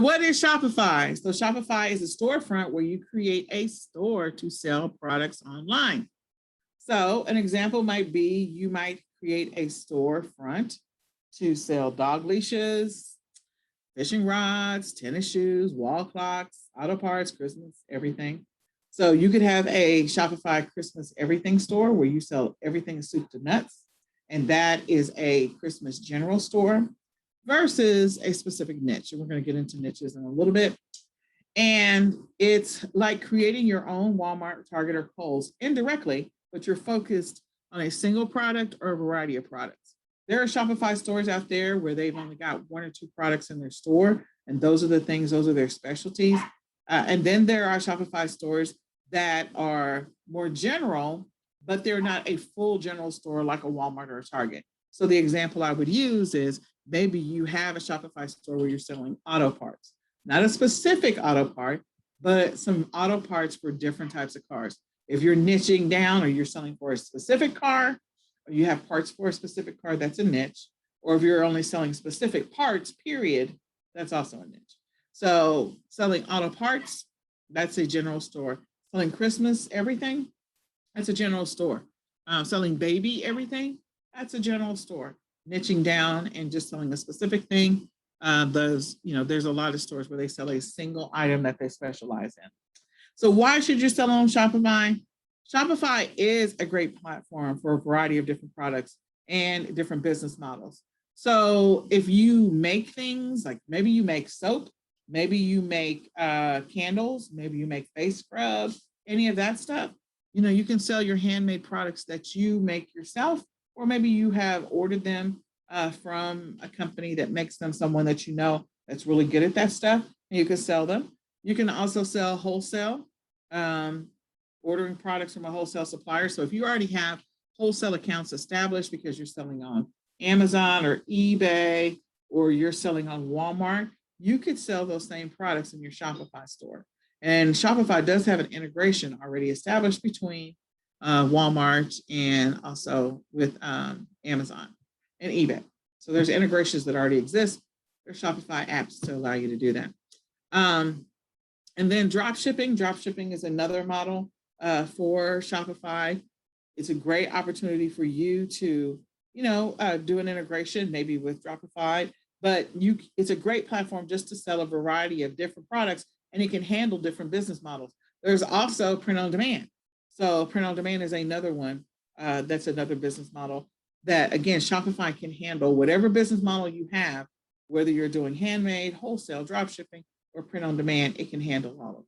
What is Shopify? So Shopify is a storefront where you create a store to sell products online. So an example might be you might create a storefront to sell dog leashes, fishing rods, tennis shoes, wall clocks, auto parts, Christmas, everything. So you could have a Shopify Christmas everything store where you sell everything soup to nuts. And that is a Christmas general store versus a specific niche. And we're going to get into niches in a little bit. And it's like creating your own Walmart, Target, or Kohl's indirectly, but you're focused on a single product or a variety of products. There are Shopify stores out there where they've only got one or two products in their store, and those are the things, those are their specialties. And then there are Shopify stores that are more general, but they're not a full general store like a Walmart or a Target. So the example I would use is maybe you have a Shopify store where you're selling auto parts, not a specific auto part, but some auto parts for different types of cars. If you're niching down or you're selling for a specific car, or you have parts for a specific car, that's a niche. Or if you're only selling specific parts, period, that's also a niche. So selling auto parts, that's a general store. Selling Christmas everything, that's a general store. Selling baby everything, that's a general store. Niching down and just selling a specific thing, there's a lot of stores where they sell a single item that they specialize in. So why should you sell on Shopify? Shopify is a great platform for a variety of different products and different business models. So if you make things like maybe you make soap, maybe you make candles, maybe you make face scrubs, any of that stuff, you can sell your handmade products that you make yourself, or maybe you have ordered them from a company that makes them, someone that you know that's really good at that stuff, and you can sell them. You can also sell wholesale, ordering products from a wholesale supplier. So if you already have wholesale accounts established because you're selling on Amazon or eBay, or you're selling on Walmart, you could sell those same products in your Shopify store. And Shopify does have an integration already established between Walmart and also with Amazon and eBay. So there's integrations that already exist. There's Shopify apps to allow you to do that. And then drop shipping. Drop shipping is another model for Shopify. It's a great opportunity for you to, do an integration maybe with Shopify, but it's a great platform just to sell a variety of different products, and it can handle different business models. There's also print on demand. So print on demand is another one. That's another business model that, again, Shopify can handle whatever business model you have, whether you're doing handmade, wholesale, drop shipping, or print on demand, it can handle all